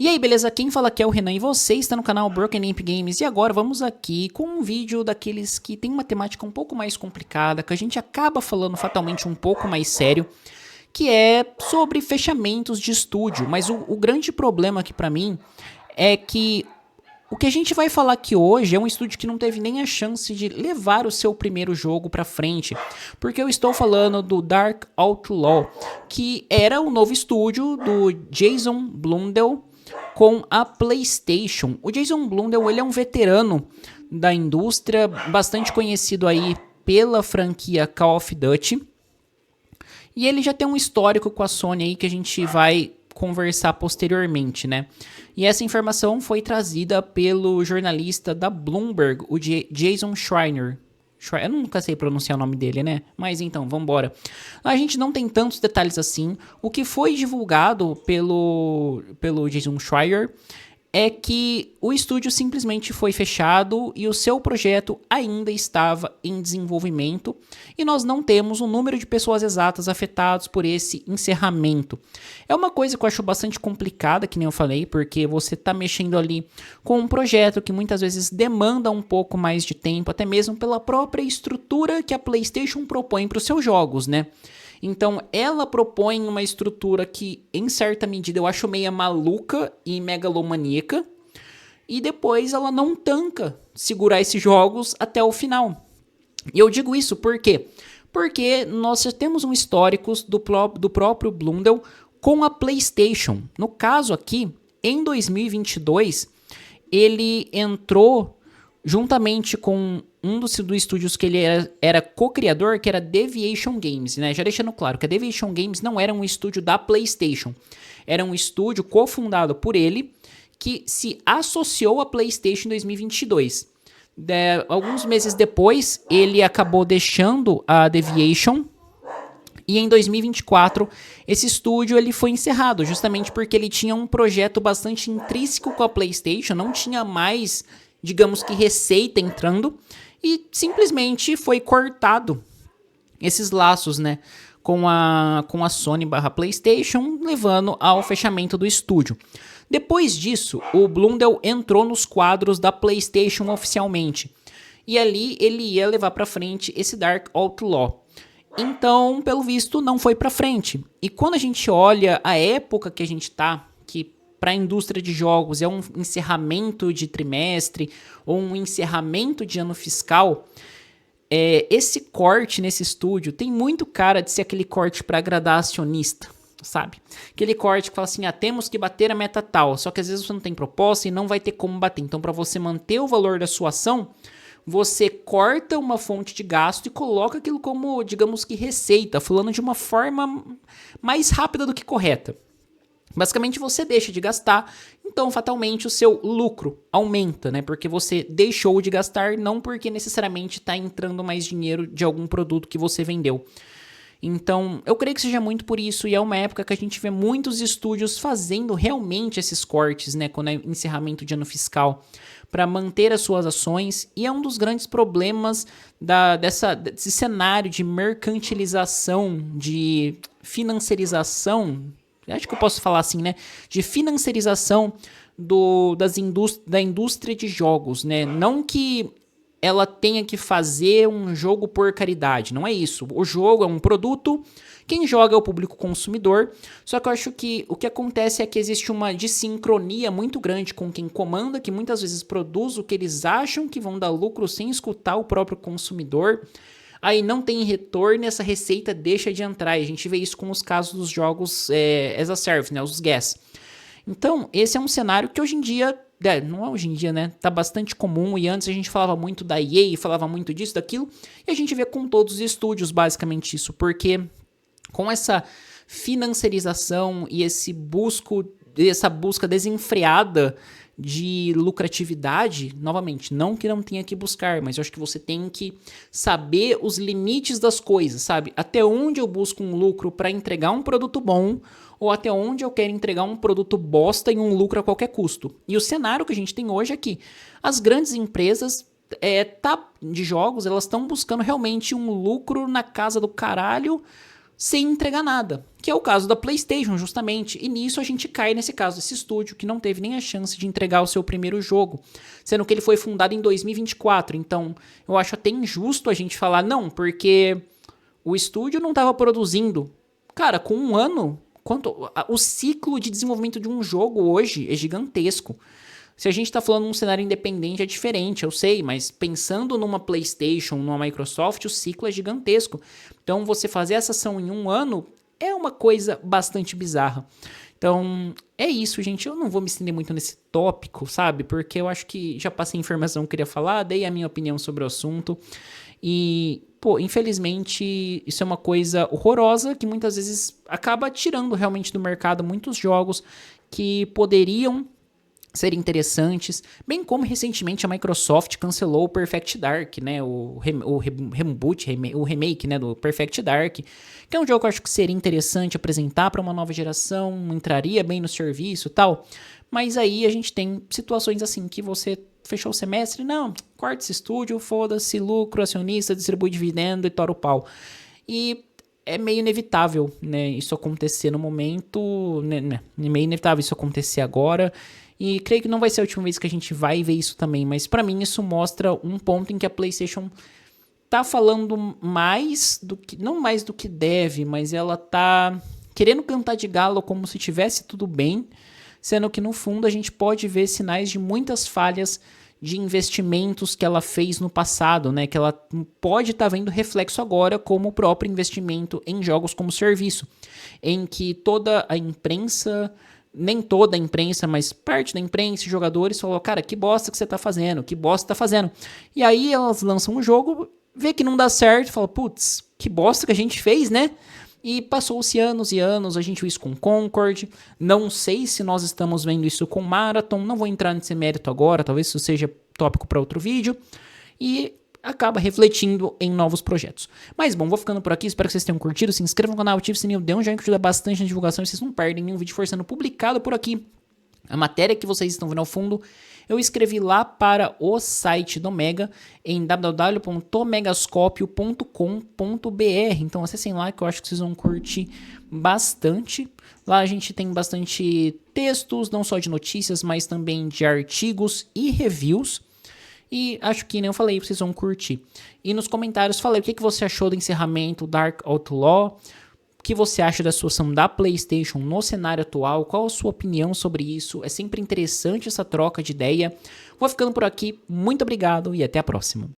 E aí, beleza? Quem fala aqui é o Renan e você está no canal Broken Imp Games. E agora vamos aqui com um vídeo daqueles que tem uma temática um pouco mais complicada, que a gente acaba falando fatalmente um pouco mais sério, que é sobre fechamentos de estúdio. Mas o grande problema aqui pra mim é que o que a gente vai falar aqui hoje é um estúdio que não teve nem a chance de levar o seu primeiro jogo pra frente, porque eu estou falando do Dark Outlaw, que era o novo estúdio do Jason Blundell com a PlayStation. O Jason Blundell, ele é um veterano da indústria, bastante conhecido aí pela franquia Call of Duty, e ele já tem um histórico com a Sony aí que a gente vai conversar posteriormente, né? E essa informação foi trazida pelo jornalista da Bloomberg, o Jason Schreiner. Eu nunca sei pronunciar o nome dele, né? Mas então, vambora. A gente não tem tantos detalhes assim. O que foi divulgado pelo Jason Schreier é que o estúdio simplesmente foi fechado e o seu projeto ainda estava em desenvolvimento e nós não temos um número de pessoas exatas afetadas por esse encerramento. É uma coisa que eu acho bastante complicada, que nem eu falei, porque você está mexendo ali com um projeto que muitas vezes demanda um pouco mais de tempo, até mesmo pela própria estrutura que a PlayStation propõe para os seus jogos, né? Então, ela propõe uma estrutura que, em certa medida, eu acho meio maluca e megalomaníaca. E depois ela não tanca segurar esses jogos até o final. E eu digo isso por quê? Porque nós já temos um histórico do próprio Blundell com a PlayStation. No caso aqui, em 2022, ele entrou juntamente com um dos estúdios que ele era co-criador, que era Deviation Games, né? Já deixando claro que a Deviation Games não era um estúdio da PlayStation. Era um estúdio cofundado por ele, que se associou à PlayStation em 2022. Alguns meses depois, ele acabou deixando a Deviation, e em 2024, esse estúdio ele foi encerrado, justamente porque ele tinha um projeto bastante intrínseco com a PlayStation, não tinha mais, digamos que, receita entrando, e simplesmente foi cortado esses laços, né, com a Sony / PlayStation, levando ao fechamento do estúdio. Depois disso, o Blundell entrou nos quadros da PlayStation oficialmente, e ali ele ia levar para frente esse Dark Outlaw. Então, pelo visto, não foi para frente. E quando a gente olha a época que a gente tá, que para a indústria de jogos é um encerramento de trimestre ou um encerramento de ano fiscal, esse corte nesse estúdio tem muito cara de ser aquele corte para agradar acionista, sabe? Aquele corte que fala assim, temos que bater a meta tal, só que às vezes você não tem proposta e não vai ter como bater. Então, para você manter o valor da sua ação, você corta uma fonte de gasto e coloca aquilo como, digamos que, receita, falando de uma forma mais rápida do que correta. Basicamente, você deixa de gastar, então, fatalmente, o seu lucro aumenta, né? Porque você deixou de gastar, não porque necessariamente está entrando mais dinheiro de algum produto que você vendeu. Então, eu creio que seja muito por isso, e é uma época que a gente vê muitos estúdios fazendo realmente esses cortes, né, quando é encerramento de ano fiscal, para manter as suas ações, e é um dos grandes problemas desse cenário de mercantilização, de financiarização, acho que eu posso falar assim, né, de financiarização da indústria de jogos, né, não que ela tenha que fazer um jogo por caridade, não é isso. O jogo é um produto, quem joga é o público consumidor, só que eu acho que o que acontece é que existe uma dissincronia muito grande com quem comanda, que muitas vezes produz o que eles acham que vão dar lucro sem escutar o próprio consumidor, aí não tem retorno e essa receita deixa de entrar, e a gente vê isso com os casos dos jogos as a service, né, os GaaS. Então, esse é um cenário que hoje em dia, não é hoje em dia, né? Tá bastante comum, e antes a gente falava muito da EA, falava muito disso, daquilo, e a gente vê com todos os estúdios basicamente isso, porque com essa financiarização e essa busca desenfreada de lucratividade, novamente, não que não tenha que buscar, mas eu acho que você tem que saber os limites das coisas, sabe? Até onde eu busco um lucro para entregar um produto bom, ou até onde eu quero entregar um produto bosta e um lucro a qualquer custo. E o cenário que a gente tem hoje é que as grandes empresas de jogos, elas estão buscando realmente um lucro na casa do caralho, sem entregar nada, que é o caso da PlayStation, justamente. E nisso a gente cai nesse caso, esse estúdio que não teve nem a chance de entregar o seu primeiro jogo, sendo que ele foi fundado em 2024. Então, eu acho até injusto a gente falar não, porque o estúdio não estava produzindo. Cara, com um ano, o ciclo de desenvolvimento de um jogo hoje é gigantesco. Se a gente tá falando num cenário independente é diferente, eu sei, mas pensando numa PlayStation, numa Microsoft, o ciclo é gigantesco. Então você fazer essa ação em um ano é uma coisa bastante bizarra. Então é isso, gente. Eu não vou me estender muito nesse tópico, sabe? Porque eu acho que já passei a informação que eu queria falar, dei a minha opinião sobre o assunto. E, pô, infelizmente isso é uma coisa horrorosa que muitas vezes acaba tirando realmente do mercado muitos jogos que poderiam ser interessantes, bem como recentemente a Microsoft cancelou o Perfect Dark, né, o remake, né, do Perfect Dark, que é um jogo que eu acho que seria interessante apresentar para uma nova geração, entraria bem no serviço e tal, mas aí a gente tem situações assim que você fechou o semestre, não, corta esse estúdio, foda-se, lucro, acionista, distribui dividendo e tora o pau. E é meio inevitável, né, isso acontecer no momento, né, é meio inevitável isso acontecer agora. E creio que não vai ser a última vez que a gente vai ver isso também, mas pra mim isso mostra um ponto em que a PlayStation tá falando mais do que, não mais do que deve, mas ela tá querendo cantar de galo como se tivesse tudo bem, sendo que no fundo a gente pode ver sinais de muitas falhas de investimentos que ela fez no passado, né? Que ela pode estar vendo reflexo agora como o próprio investimento em jogos como serviço, em que toda a imprensa, nem toda a imprensa, mas parte da imprensa e jogadores falou, cara, que bosta que você tá fazendo, que bosta tá fazendo. E aí elas lançam um jogo, vê que não dá certo, fala, putz, que bosta que a gente fez, né? E passou-se anos e anos, a gente viu isso com Concord, não sei se nós estamos vendo isso com Marathon, não vou entrar nesse mérito agora, talvez isso seja tópico para outro vídeo, e acaba refletindo em novos projetos. Mas bom, vou ficando por aqui, espero que vocês tenham curtido, se inscrevam no canal, ative o sininho, dê um joinha que ajuda bastante na divulgação e vocês não perdem nenhum vídeo for sendo publicado por aqui. A matéria que vocês estão vendo ao fundo, eu escrevi lá para o site do Mega em www.megascopio.com.br. Então acessem lá que eu acho que vocês vão curtir bastante. Lá a gente tem bastante textos, não só de notícias, mas também de artigos e reviews. E acho que nem eu falei, vocês vão curtir. E nos comentários falei o que você achou do encerramento Dark Outlaw. O que você acha da situação da PlayStation no cenário atual? Qual a sua opinião sobre isso? É sempre interessante essa troca de ideia. Vou ficando por aqui. Muito obrigado e até a próxima.